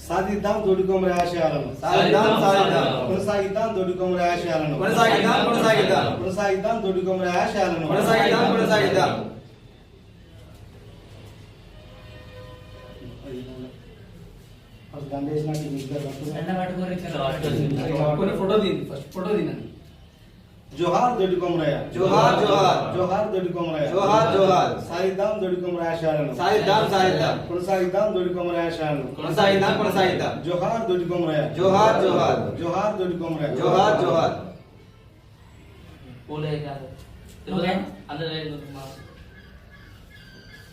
సాధిద్దాం దొడ్డికొమ్మరి ఆశయాలను కొనసాగిద్దాం దొడ్డికొమ్మరి ఆశయాలను కొనసాగిద్దాం దొడ్డికొమ్మరి ఆశయాలను జోహార్ దొడ్డికొమ్మరయ్య జోహార్ జోహార్ జోహార్ దొడ్డికొమ్మరయ్య జోహార్ జోహార్ సాధిద్దాం దొడ్డికొమ్మరి ఆశయాలను సాధిద్దాం కొనసాగిద్దాం దొడ్డికొమ్మరి ఆశయాలను కొనసాగిద్దాం జోహార్ దొడ్డికొమ్మరయ్య జోహార్ జోహార్ జోహార్ దొడ్డికొమ్మరయ్య జోహార్ జోహార్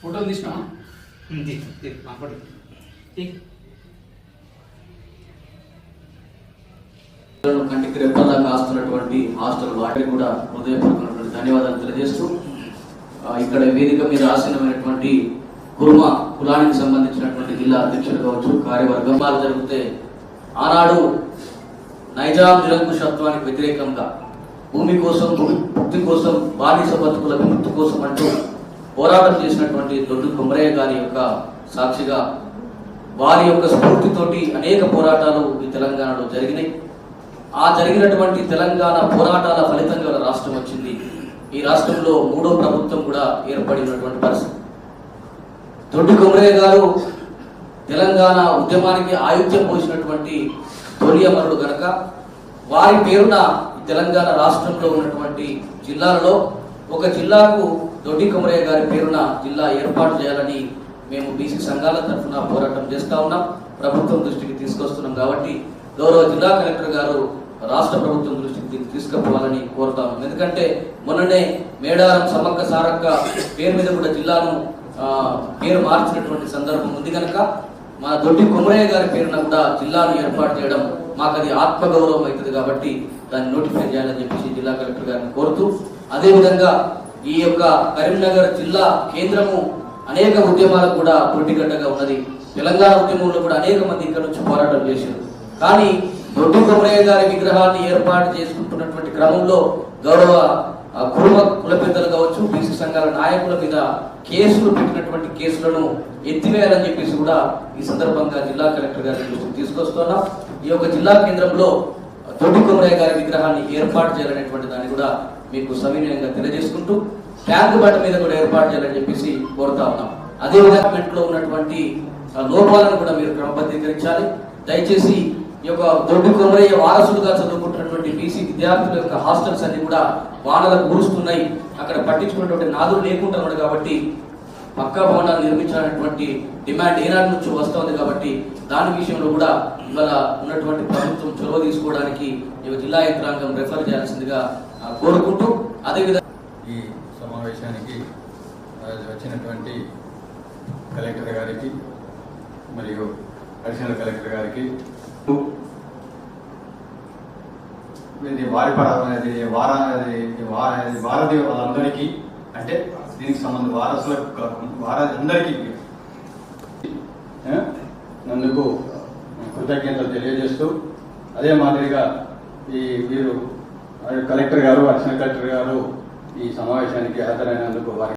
ఫోటో తీసినా కంటికి రెప్పలా కాస్తున్నటువంటి హాస్టల్ వాటికి కూడా హృదయపూర్వకమైనటువంటి ధన్యవాదాలు తెలియజేస్తూ ఇక్కడ వేదిక మీద ఆసీనమైనటువంటి కుర్మ కులానికి సంబంధించినటువంటి జిల్లా అధ్యక్షులు కావచ్చు కార్యవర్గం జరిగితే ఆనాడు నైజాం నిరంకుశత్వానికి వ్యతిరేకంగా భూమి కోసం ముక్తి కోసం బానిస బతుకుల విముక్తి కోసం అంటూ పోరాటం చేసినటువంటి దొడ్డి కొమరయ్య గారి యొక్క సాక్షిగా వారి యొక్క స్ఫూర్తితోటి అనేక పోరాటాలు ఈ తెలంగాణలో జరిగినాయి. ఆ జరిగినటువంటి తెలంగాణ పోరాటాల ఫలితంగా రాష్ట్రం వచ్చింది. ఈ రాష్ట్రంలో మూడో ప్రభుత్వం కూడా ఏర్పడినటువంటి పరిస్థితి. దొడ్డి కొమరయ్య గారు తెలంగాణ ఉద్యమానికి ఆయుధ్యం పోసినటువంటి తొలి అమరుడు గనక వారి పేరున తెలంగాణ రాష్ట్రంలో ఉన్నటువంటి జిల్లాలలో ఒక జిల్లాకు దొడ్డి కొమరయ్య గారి పేరున జిల్లా ఏర్పాటు చేయాలని మేము బీసీ సంఘాల తరఫున పోరాటం చేస్తా ఉన్నాం. ప్రభుత్వం దృష్టికి తీసుకొస్తున్నాం కాబట్టి గౌరవ జిల్లా కలెక్టర్ గారు రాష్ట్ర ప్రభుత్వం దృష్టికి తీసుకుపోవాలని కోరుతాం. ఎందుకంటే మొన్ననే మేడారం సమ్మక్క సారక్క పేరు మీద కూడా జిల్లాను పేరు మార్చినటువంటి సందర్భం ఉంది కనుక మా దొడ్డి కొమరయ్య గారి పేరున కూడా జిల్లాను ఏర్పాటు చేయడం మాకు అది ఆత్మగౌరవం అవుతుంది కాబట్టి దాన్ని నోటిఫై చేయాలని చెప్పేసి జిల్లా కలెక్టర్ గారిని కోరుతూ, అదేవిధంగా ఈ యొక్క కరీంనగర్ జిల్లా కేంద్రము అనేక ఉద్యమాలకు కూడా పురిటిగడ్డగా ఉన్నది. తెలంగాణ ఉద్యమంలో కూడా అనేక మంది ఇక్కడ నుంచి పోరాటం చేశారు. కానీ దొడ్డి కొమరయ్య గారి విగ్రహాన్ని ఏర్పాటు చేసుకుంటున్నటువంటి క్రమంలో గౌరవ కుల పెద్దలు కావచ్చు బీసీ సంఘాల నాయకుల మీద కేసులు పెట్టినటువంటి కేసులను ఎత్తివేయాలని చెప్పేసి కూడా ఈ సందర్భంగా జిల్లా కలెక్టర్ గారి దృష్టికి తీసుకొస్తున్నాం. ఈ యొక్క జిల్లా కేంద్రంలో దొడ్డి కొమరయ్య గారి విగ్రహాన్ని ఏర్పాటు చేయాలనేటువంటి దాన్ని కూడా మీకు సవినయంగా తెలియజేసుకుంటూ ట్యాంక్ బండ మీద కూడా ఏర్పాటు చేయాలని చెప్పేసి కోరుతా ఉన్నాం. అదే విధంగా ఉన్నటువంటి లోపాలను కూడా మీరు క్రమబద్ధీకరించాలి. దయచేసి ఈ యొక్క దొడ్డి కొమరయ్య వారసులుగా చదువుకుంటున్నటువంటి బీసీ విద్యార్థుల యొక్క హాస్టల్స్ అన్ని కూడా వానలకు కురుస్తున్నాయి. అక్కడ పట్టించుకున్నటువంటి నాదులు లేకుండా ఉన్నాయి కాబట్టి పక్కా భవనాలు నిర్మించాలనేటువంటి డిమాండ్ ఏనాటి నుంచి వస్తుంది కాబట్టి దాని విషయంలో కూడా ఇవాళ ఉన్నటువంటి ప్రభుత్వం చొరవ తీసుకోవడానికి జిల్లా యంత్రాంగం రెఫర్ చేయాల్సిందిగా కోరుకుంటూ, అదేవిధంగా ఈ సమావేశానికి వచ్చినటువంటి కలెక్టర్ గారికి మరియు అడిషనల్ కలెక్టర్ గారికి ఇది వారధి వాళ్ళందరికీ అంటే దీనికి సంబంధం వారసులకు అందరికీ నందుకు కృతజ్ఞతలు తెలియజేస్తూ, అదే మాదిరిగా వీరు కలెక్టర్ గారు అడిషనల్ కలెక్టర్ గారు ఈ సమావేశానికి హాజరైనందుకు వారికి